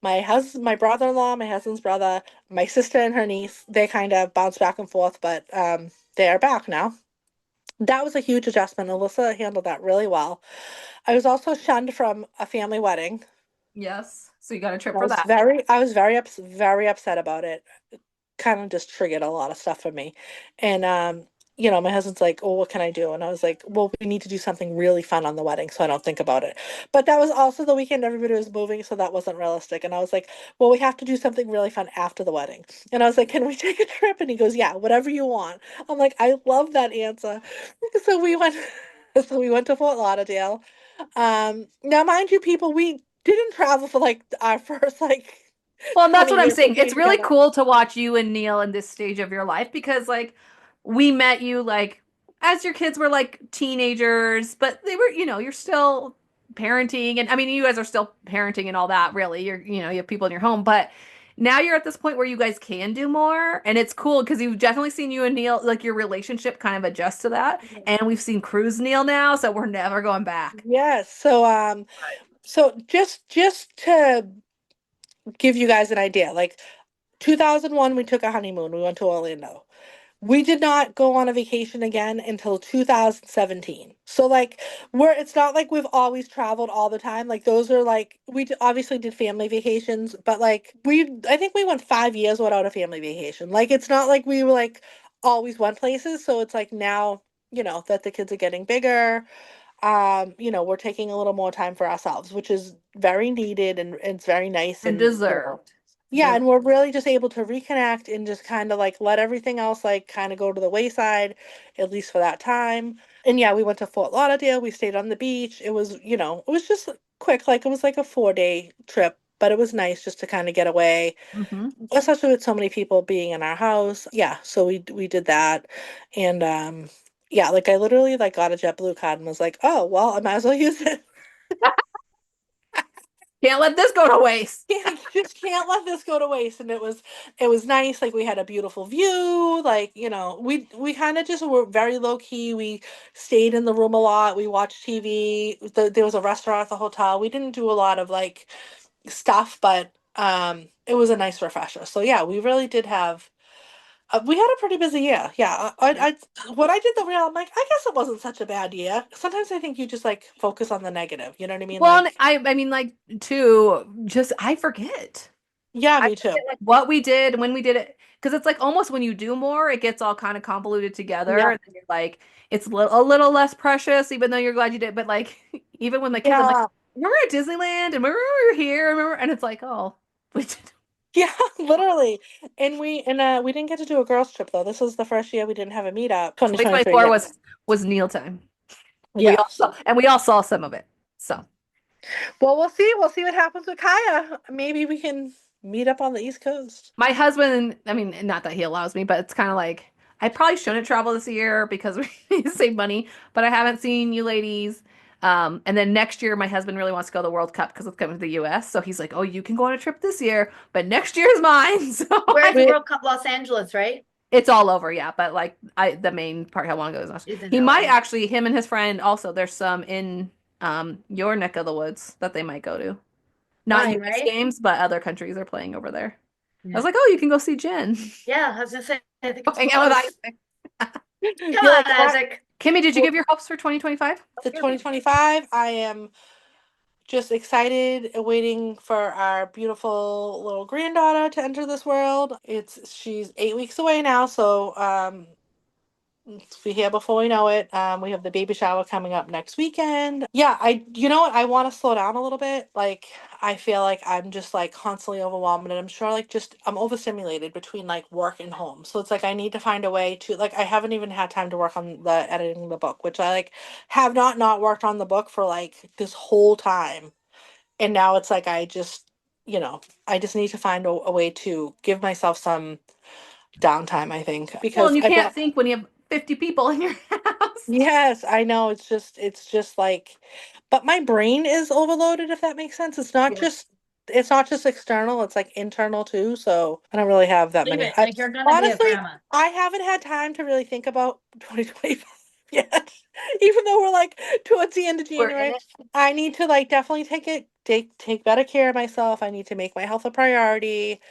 [SPEAKER 1] my husband, my brother-in-law, my husband's brother, my sister and her niece. They kind of bounce back and forth, but they are back now. That was a huge adjustment. Alyssa handled that really well. I was also shunned from a family wedding.
[SPEAKER 3] Yes. So you got a trip for that.
[SPEAKER 1] I was very upset about it. Kind of just triggered a lot of stuff for me. And my husband's like, "Oh, what can I do?" And I was like, "Well, we need to do something really fun on the wedding so I don't think about it." But that was also the weekend everybody was moving, so that wasn't realistic. And I was like, "Well, we have to do something really fun after the wedding." And I was like, "Can we take a trip?" And he goes, "Yeah, whatever you want." I'm like, "I love that answer." So we went to Fort Lauderdale. Now mind you, people, we didn't travel for like our first like
[SPEAKER 3] Well, that's
[SPEAKER 1] 20
[SPEAKER 3] what I'm
[SPEAKER 1] years of
[SPEAKER 3] saying. It's
[SPEAKER 1] being
[SPEAKER 3] really
[SPEAKER 1] together.
[SPEAKER 3] cool to watch you and Neil in this stage of your life because, like, we met you like as your kids were like teenagers, but they were, you're still parenting, and I mean, you guys are still parenting and all that. Really, you have people in your home, but now you're at this point where you guys can do more, and it's cool because you've definitely seen you and Neil like your relationship kind of adjust to that, and we've seen Cruise Neil now, so we're never going back.
[SPEAKER 1] Yes. So just to give you guys an idea, like 2001 we took a honeymoon. We went to Orlando. We did not go on a vacation again until 2017. So like it's not like we've always traveled all the time. Like those are like obviously did family vacations, but like I think we went 5 years without a family vacation. Like it's not like we were like always went places. So it's like now, that the kids are getting bigger, we're taking a little more time for ourselves, which is very needed and it's very nice
[SPEAKER 3] And
[SPEAKER 1] and
[SPEAKER 3] deserved.
[SPEAKER 1] yeah, and we're really just able to reconnect and just kind of like let everything else like kind of go to the wayside, at least for that time. And yeah, we went to Fort Lauderdale, we stayed on the beach. It was just quick, like it was like a 4-day trip, but it was nice just to kind of get away,
[SPEAKER 3] Hmm.
[SPEAKER 1] especially with so many people being in our house. Yeah, so we did that. And yeah, like I literally like got a JetBlue card and was like, "Oh, well, I might as well use it."
[SPEAKER 3] Can't let this go to waste.
[SPEAKER 1] Just can't let this go to waste. And it was nice. Like we had a beautiful view. Like, we kind of just were very low key. We stayed in the room a lot. We watched TV. There was a restaurant at the hotel. We didn't do a lot of like stuff, but it was a nice refresher. So yeah, we really did have we had a pretty busy year. Yeah. What I did the real, I'm like, I guess it wasn't such a bad year. Sometimes I think you just like focus on the negative. You know what I mean?
[SPEAKER 3] Well, and
[SPEAKER 1] Like,
[SPEAKER 3] I mean, like, too, just I forget.
[SPEAKER 1] yeah,
[SPEAKER 3] I
[SPEAKER 1] me too.
[SPEAKER 3] forget like what we did when we did it. Because it's like almost when you do more, it gets all kind of convoluted together.
[SPEAKER 1] Yeah.
[SPEAKER 3] And then you're like, it's a little less precious, even though you're glad you did. But like, even when the kids, I'm like,
[SPEAKER 1] Yeah.
[SPEAKER 3] remember at Disneyland and remember we were here, remember? And it's like, oh, we did.
[SPEAKER 1] Yeah, literally. And we didn't get to do a girls trip though. This was the first year we didn't have a meetup. 2023,
[SPEAKER 3] 2024
[SPEAKER 1] yeah.
[SPEAKER 3] was Neil time.
[SPEAKER 1] Yeah.
[SPEAKER 3] We all saw some of it. So
[SPEAKER 1] Well, we'll see. We'll see what happens with Kaya. Maybe we can meet up on the East Coast.
[SPEAKER 3] my husband, I mean, not that he allows me, but it's kind of like I probably shouldn't travel this year because we need to save money, but I haven't seen you ladies. And then next year, my husband really wants to go to the World Cup because it's coming to the US. So he's like, "Oh, you can go on a trip this year, but next year is mine." So
[SPEAKER 2] Where's the
[SPEAKER 1] Wait,
[SPEAKER 2] World Cup? Los Angeles, right?
[SPEAKER 3] it's all over, yeah. But like, the main part I want to go is
[SPEAKER 2] Is in
[SPEAKER 3] he might
[SPEAKER 2] LA.
[SPEAKER 3] actually him and his friend also. There's some in your neck of the woods that they might go to. Not
[SPEAKER 2] Fun,
[SPEAKER 3] US
[SPEAKER 2] right?
[SPEAKER 3] games, but other countries are playing over there. I was
[SPEAKER 2] Yeah.
[SPEAKER 3] like, "Oh, you can go see Jen."
[SPEAKER 2] Yeah, I was gonna say, I think
[SPEAKER 3] Go
[SPEAKER 2] it's
[SPEAKER 3] hang out with
[SPEAKER 2] close.
[SPEAKER 3] Isaac.
[SPEAKER 2] Come
[SPEAKER 1] you're
[SPEAKER 2] on,
[SPEAKER 1] like, what?
[SPEAKER 2] Isaac.
[SPEAKER 3] Kimmy, did you
[SPEAKER 1] Well,
[SPEAKER 3] give your hopes for 2025?
[SPEAKER 1] the 2025, I am just excited, waiting for our beautiful little granddaughter to enter this world. She's 8 weeks away now, so be here before we know it. We have the baby shower coming up next weekend. Yeah, you know what? I want to slow down a little bit. Like, I feel like I'm just like constantly overwhelmed, and I'm sure like just I'm overstimulated between like work and home. So it's like I need to find a way to like I haven't even had time to work on the editing the book, which I like have not worked on the book for like this whole time. And now it's like I just, I just need to find a way to give myself some downtime, I think,
[SPEAKER 3] Well, and
[SPEAKER 1] because
[SPEAKER 3] you
[SPEAKER 1] I
[SPEAKER 3] can't
[SPEAKER 1] got.
[SPEAKER 3] think when you have 50 people in your house.
[SPEAKER 1] Yes, I know. It's just like, but my brain is overloaded, if that makes sense.
[SPEAKER 3] Yeah.
[SPEAKER 1] It's not just external, it's like internal too. So I don't really have that
[SPEAKER 2] Leave
[SPEAKER 1] many.
[SPEAKER 2] it. Like you're gonna be a
[SPEAKER 1] Honestly,
[SPEAKER 2] grandma.
[SPEAKER 1] I haven't had time to really think about 2025 yet. Even though we're like towards the end of
[SPEAKER 3] We're in
[SPEAKER 1] January,
[SPEAKER 3] it.
[SPEAKER 1] I need to like definitely take better care of myself. I need to make my health a priority.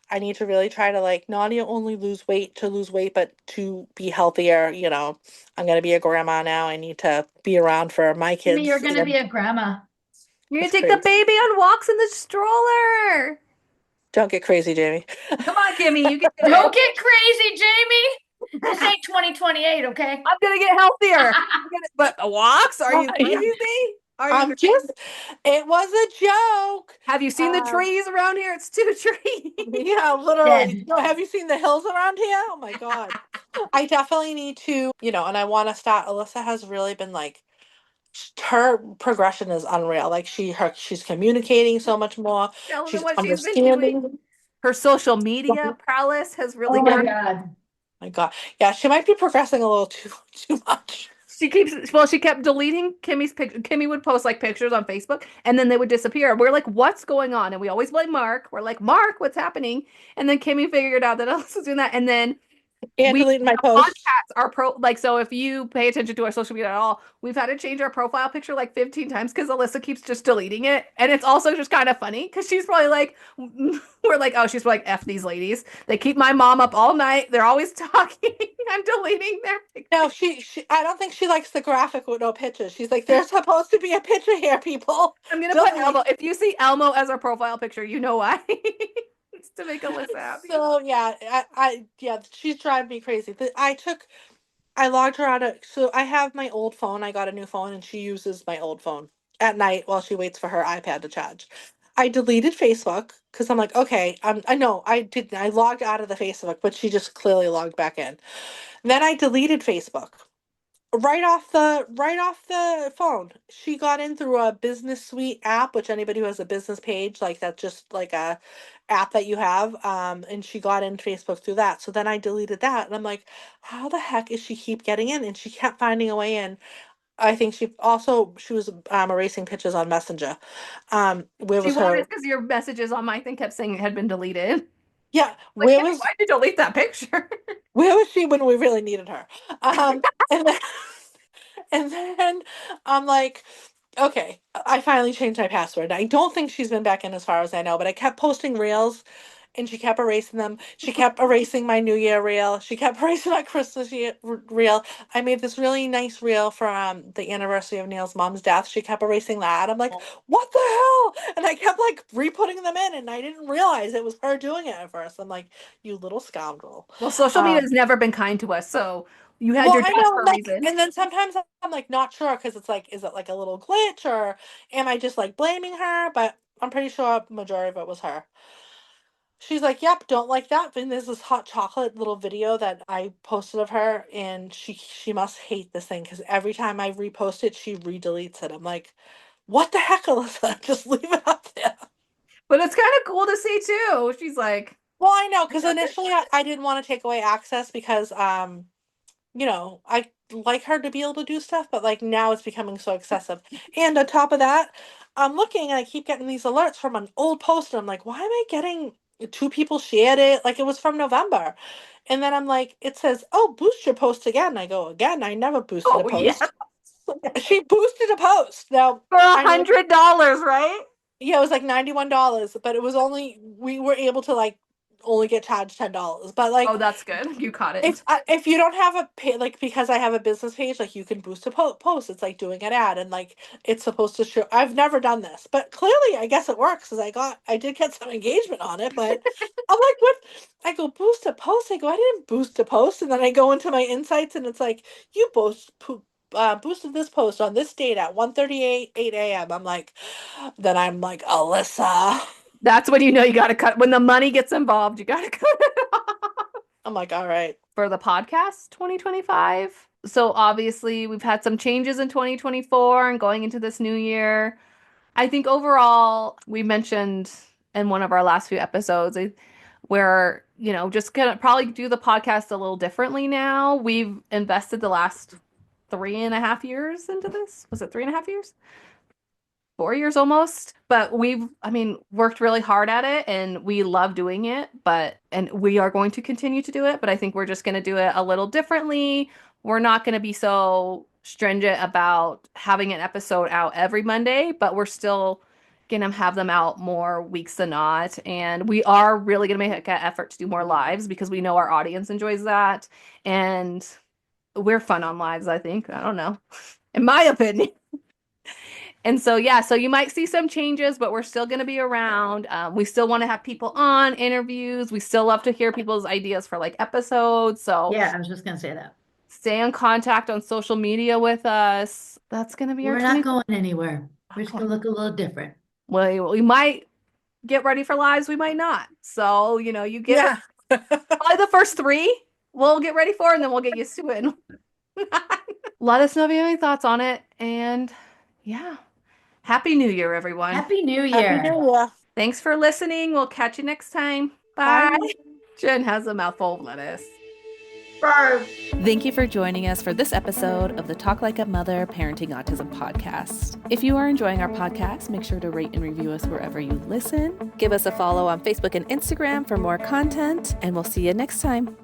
[SPEAKER 1] I need to really try to like not only lose weight to lose weight, but to be healthier. I'm gonna be a grandma now. I need to be around for my
[SPEAKER 2] Jimmy, you're
[SPEAKER 1] kids.
[SPEAKER 2] gonna be a grandma.
[SPEAKER 3] You're gonna
[SPEAKER 1] It's
[SPEAKER 3] take the
[SPEAKER 1] crazy.
[SPEAKER 3] baby on walks in the stroller.
[SPEAKER 1] Don't get crazy, Jamie.
[SPEAKER 3] Come on, Kimmy, you can do
[SPEAKER 2] Don't
[SPEAKER 3] it.
[SPEAKER 2] get crazy, Jamie. This ain't 2028, okay?
[SPEAKER 3] I'm gonna get healthier. But walks? Are you
[SPEAKER 1] Yeah.
[SPEAKER 3] crazy? Are you?
[SPEAKER 1] I'm just. It was a joke.
[SPEAKER 3] Have you seen the trees around here? It's 2 trees.
[SPEAKER 1] Yeah, literally.
[SPEAKER 2] Dead.
[SPEAKER 1] No, have you seen the hills around here? Oh my God. I definitely need to, and I want to start. Alyssa has really been like, her progression is unreal. Like she's communicating so much more.
[SPEAKER 3] Tell them
[SPEAKER 1] She's
[SPEAKER 3] what she's been doing.
[SPEAKER 1] understanding.
[SPEAKER 3] Her social media prowess has really
[SPEAKER 2] Oh my
[SPEAKER 3] grown.
[SPEAKER 2] God.
[SPEAKER 1] My God. Yeah, she might be progressing a little too much.
[SPEAKER 3] She kept deleting Kimmy's picture. Kimmy would post like pictures on Facebook and then they would disappear. We're like, what's going on? And we always blame Mark. We're like, Mark, what's happening? And then Kimmy figured out that Ellis was doing that. And then
[SPEAKER 1] And
[SPEAKER 3] we
[SPEAKER 1] deleting my post.
[SPEAKER 3] contacts our so if you pay attention to our social media at all, we've had to change our profile picture like 15 times because Alyssa keeps just deleting it. And it's also just kind of funny because she's probably like, we're like, oh, she's probably like, F these ladies. They keep my mom up all night. They're always talking. I'm deleting their picture.
[SPEAKER 1] No, I don't think she likes the graphic with no pictures. She's like, there's supposed to be a picture here, people.
[SPEAKER 3] I'm gonna put Elmo. If you see Elmo as our profile picture, you know why. It's to make Alyssa happy.
[SPEAKER 1] So yeah, yeah, she's driving me crazy. I logged her out of, so I have my old phone. I got a new phone and she uses my old phone at night while she waits for her iPad to charge. I deleted Facebook because I'm like, okay, I know I didn't. I logged out of the Facebook, but she just clearly logged back in. Then I deleted Facebook right off the phone. She got in through a business suite app, which anybody who has a business page, like that's just like a app that you have. And she got in Facebook through that. So then I deleted that and I'm like, how the heck is she keep getting in? And she kept finding a way in. I think she was erasing pictures on Messenger. Where
[SPEAKER 3] She
[SPEAKER 1] was her?
[SPEAKER 3] wanted because your messages on my thing kept saying it had been deleted.
[SPEAKER 1] Yeah,
[SPEAKER 3] Like,
[SPEAKER 1] where
[SPEAKER 3] Kimmy,
[SPEAKER 1] was
[SPEAKER 3] why'd you delete that picture?
[SPEAKER 1] where was she when we really needed her? And then and then I'm like, okay, I finally changed my password. I don't think she's been back in as far as I know, but I kept posting reels and she kept erasing them. She kept erasing my New Year reel. She kept erasing my reel. I made this really nice reel for the anniversary of Neil's mom's death. She kept erasing that. I'm like, what the hell? And I kept like re-putting them in and I didn't realize it was her doing it at first. I'm like, you little scoundrel.
[SPEAKER 3] Well, social media has never been kind to us, so you had
[SPEAKER 1] Well,
[SPEAKER 3] your
[SPEAKER 1] I
[SPEAKER 3] death
[SPEAKER 1] know,
[SPEAKER 3] for a
[SPEAKER 1] like,
[SPEAKER 3] reason.
[SPEAKER 1] and then sometimes I'm like not sure because it's like, is it like a little glitch or am I just like blaming her? But I'm pretty sure majority of it was her. She's like, yep, don't like that. And there's this hot chocolate little video that I posted of her, and she must hate this thing because every time I repost it, she redeletes it. I'm like, what the heck, Alyssa? Just leave it up there.
[SPEAKER 3] But it's kind of cool to see too. She's like,
[SPEAKER 1] Well, I know because
[SPEAKER 3] got this.
[SPEAKER 1] initially I didn't want to take away access because I like her to be able to do stuff, but like now it's becoming so excessive. And on top of that, I'm looking and I keep getting these alerts from an old post, and I'm like, why am I getting two people shared it? Like it was from November. And then I'm like, it says, oh, boost your post again. I go, again, I never boosted a
[SPEAKER 3] Oh yeah,
[SPEAKER 1] post. She boosted a post. Now
[SPEAKER 3] for
[SPEAKER 1] I know,
[SPEAKER 3] $100, right?
[SPEAKER 1] yeah, it was like $91, but it was only we were able to like only get charged $10. But like,
[SPEAKER 3] Oh, that's good. You caught it.
[SPEAKER 1] if you don't have a pay, like, because I have a business page, like, you can boost a post. It's like doing an ad, and like it's supposed to show. I've never done this, but clearly I guess it works because I did get some engagement on it. But I'm like, what? I go boost a post. I go, I didn't boost a post, and then I go into my insights, and it's like you boosted this post on this date at 1:38 8 a.m. I'm like, then I'm like, Alyssa.
[SPEAKER 3] That's when you know you got to cut. When the money gets involved, you got to cut it off.
[SPEAKER 1] I'm like, all right.
[SPEAKER 3] For the podcast 2025. So obviously we've had some changes in 2024 and going into this new year. I think overall, we mentioned in one of our last few episodes where, just gonna probably do the podcast a little differently now. We've invested the last 3.5 years into this. Was it 3.5 years? 4 years almost, but we've worked really hard at it and we love doing it, and we are going to continue to do it, but I think we're just going to do it a little differently. We're not going to be so stringent about having an episode out every Monday, but we're still going to have them out more weeks than not. And we are really going to make an effort to do more lives because we know our audience enjoys that. And we're fun on lives, I think. I don't know. In my opinion. And so, yeah, so you might see some changes, but we're still going to be around. We still want to have people on interviews. We still love to hear people's ideas for like episodes. So
[SPEAKER 2] Yeah, I was just going to say that.
[SPEAKER 3] Stay in contact on social media with us. That's going to be
[SPEAKER 2] We're not going anywhere. We're just going to look a little different.
[SPEAKER 3] Well, we might get ready for lives. We might not. So, you get probably the first 3 we'll get ready for, and then we'll get used to it. Let us know if you have any thoughts on it. And yeah. Happy New Year, everyone.
[SPEAKER 2] Happy New Year.
[SPEAKER 1] Happy New Year.
[SPEAKER 3] Thanks for listening. We'll catch you next time. Bye. Jen has a mouthful of lettuce.
[SPEAKER 2] Bye.
[SPEAKER 4] Thank you for joining us for this episode of the Talk Like a Mother Parenting Autism podcast. If you are enjoying our podcast, make sure to rate and review us wherever you listen. Give us a follow on Facebook and Instagram for more content, and we'll see you next time.